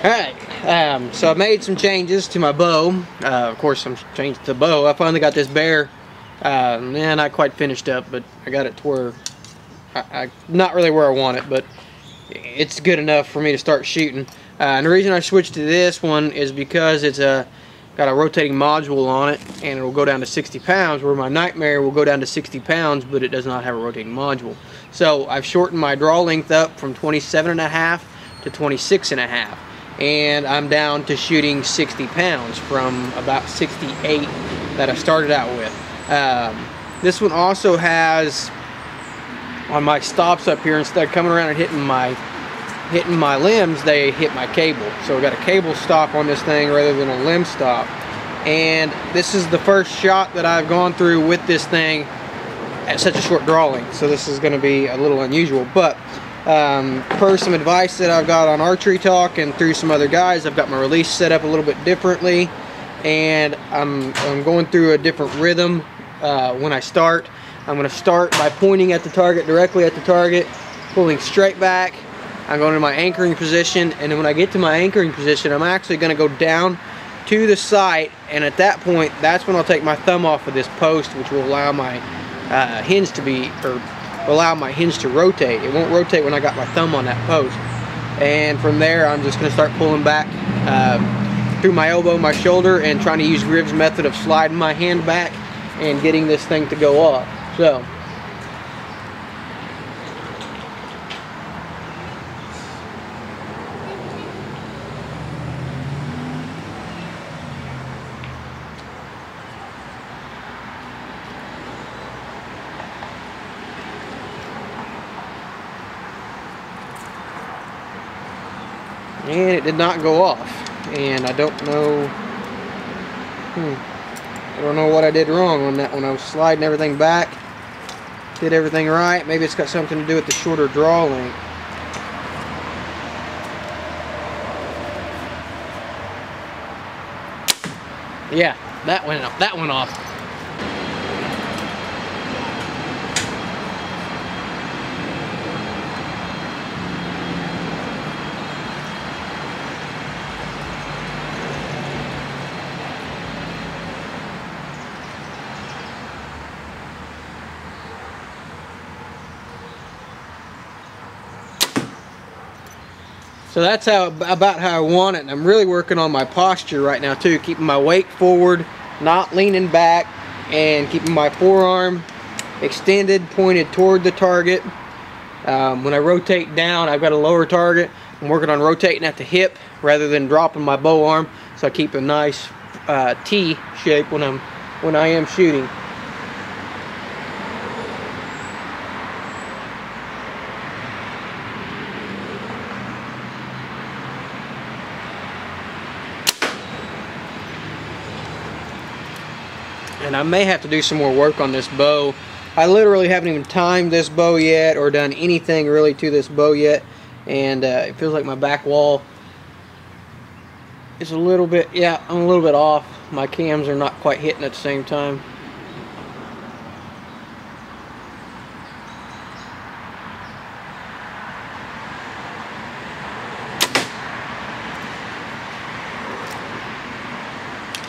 Alright, so I made some changes to my bow. Of course, some changes to the bow. I finally got this bear, not quite finished up, but I got it to where, not really where I want it, but it's good enough for me to start shooting. And the reason I switched to this one is because it's got a rotating module on it, and it will go down to 60 pounds, where my Nightmare will go down to 60 pounds, but it does not have a rotating module. So I've shortened my draw length up from 27.5 to 26.5. And I'm down to shooting 60 pounds from about 68 that I started out with. This one also has, on my stops up here, instead of coming around and hitting my limbs, they hit my cable. So we got a cable stop on this thing rather than a limb stop. And this is the first shot that I've gone through with this thing at such a short draw length. So this is going to be a little unusual, but per some advice that I've got on Archery Talk and through some other guys, I've got my release set up a little bit differently, and I'm going through a different rhythm when I start. I'm going to start by pointing at the target, directly at the target, pulling straight back. I'm going to my anchoring position, and then when I get to my anchoring position, I'm actually going to go down to the sight, and at that point, that's when I'll take my thumb off of this post, which will allow my hinge to be, or allow my hinge to rotate. It won't rotate when I got my thumb on that post. And from there, I'm just going to start pulling back through my elbow, my shoulder, and trying to use Gribb's method of sliding my hand back and getting this thing to go off. So and it did not go off, and I don't know what I did wrong on that one. I was sliding everything back, did everything right. Maybe it's got something to do with the shorter draw length. Yeah, that went off. So that's about how I want it, and I'm really working on my posture right now too, keeping my weight forward, not leaning back, and keeping my forearm extended, pointed toward the target. When I rotate down, I've got a lower target. I'm working on rotating at the hip rather than dropping my bow arm, so I keep a nice T shape when I am shooting. And I may have to do some more work on this bow. I literally haven't even timed this bow yet or done anything really to this bow yet, and it feels like my back wall is a little bit, yeah, I'm a little bit off. My cams are not quite hitting at the same time.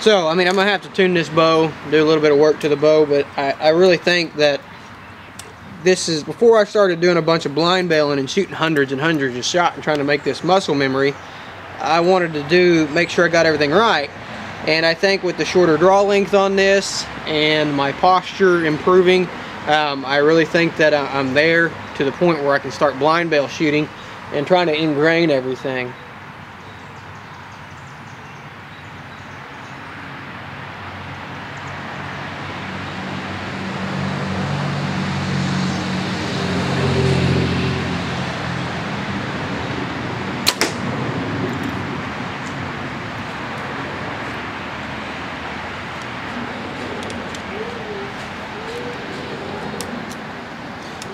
So, I mean, I'm going to have to tune this bow, do a little bit of work to the bow, but I really think that this is, before I started doing a bunch of blind bailing and shooting hundreds and hundreds of shots and trying to make this muscle memory, I wanted to make sure I got everything right. And I think with the shorter draw length on this and my posture improving, I really think that I'm there to the point where I can start blind bail shooting and trying to ingrain everything.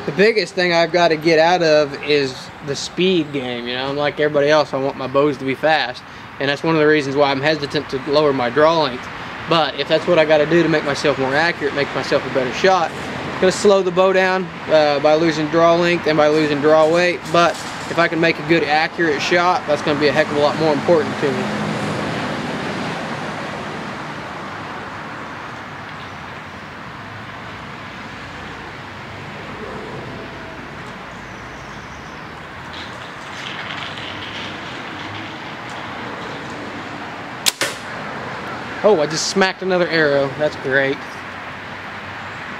The biggest thing I've got to get out of is the speed game. You know, like everybody else, I want my bows to be fast, and that's one of the reasons why I'm hesitant to lower my draw length. But if that's what I got to do to make myself more accurate, make myself a better shot, Gonna slow the bow down by losing draw length and by losing draw weight, but if I can make a good accurate shot, that's gonna be a heck of a lot more important to me. Oh, I just smacked another arrow. That's great.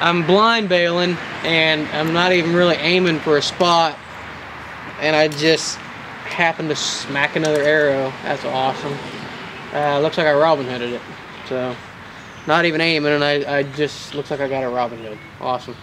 I'm blind bailing and I'm not even really aiming for a spot, and I just happened to smack another arrow. That's awesome. Looks like I Robin Hooded it. So, not even aiming, and I just looks like I got a Robin Hood. Awesome.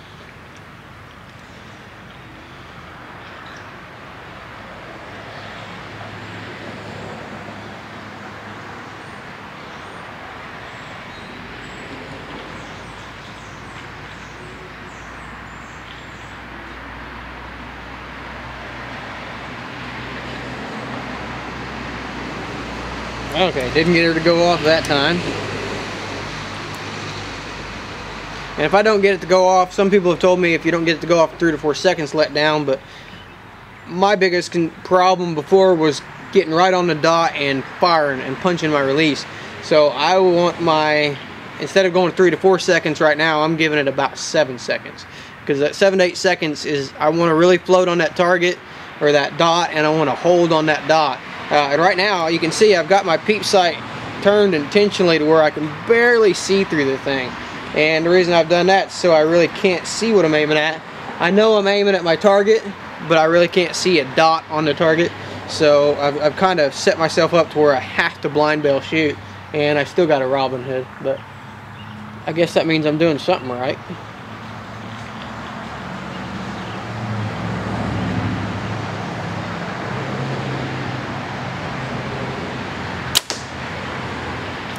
Okay, didn't get her to go off that time. And if I don't get it to go off, some people have told me if you don't get it to go off 3 to 4 seconds, let down. But my biggest problem before was getting right on the dot and firing and punching my release. So I want my, instead of going 3 to 4 seconds right now, I'm giving it about 7 seconds. Because that 7 to 8 seconds is, I want to really float on that target or that dot, and I want to hold on that dot. And right now, you can see I've got my peep sight turned intentionally to where I can barely see through the thing. And the reason I've done that is so I really can't see what I'm aiming at. I know I'm aiming at my target, but I really can't see a dot on the target. So I've kind of set myself up to where I have to blind bail shoot. And I still got a Robin Hood, but I guess that means I'm doing something right.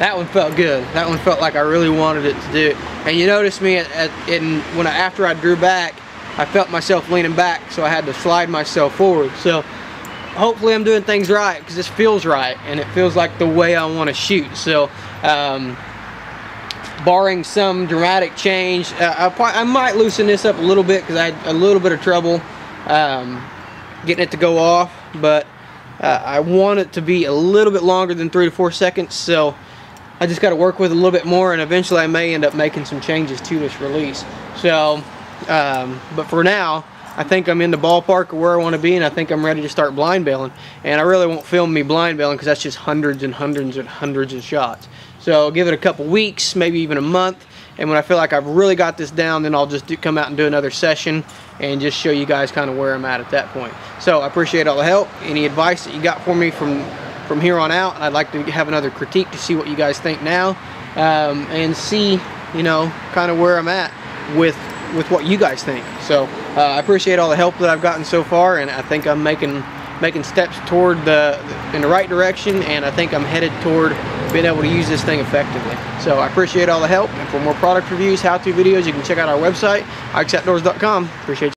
That one felt good. That one felt like I really wanted it to do it. And you notice me after I drew back, I felt myself leaning back, so I had to slide myself forward. So hopefully I'm doing things right, because this feels right and it feels like the way I want to shoot. So barring some dramatic change, I might loosen this up a little bit, because I had a little bit of trouble getting it to go off. But I want it to be a little bit longer than 3 to 4 seconds. So I just got to work with it a little bit more, and eventually I may end up making some changes to this release. So, but for now, I think I'm in the ballpark of where I want to be, and I think I'm ready to start blind bailing. And I really won't film me blind bailing, because that's just hundreds and hundreds and hundreds of shots. So give it a couple weeks, maybe even a month, and when I feel like I've really got this down, then I'll just come out and do another session and just show you guys kind of where I'm at that point. So I appreciate all the help. Any advice that you got for me from here on out, I'd like to have another critique to see what you guys think now, and see, you know, kind of where I'm at with what you guys think. So I appreciate all the help that I've gotten so far, and I think I'm making steps toward in the right direction, and I think I'm headed toward being able to use this thing effectively. So I appreciate all the help, and for more product reviews, how-to videos, you can check out our website, ikesoutdoors.com. Appreciate you.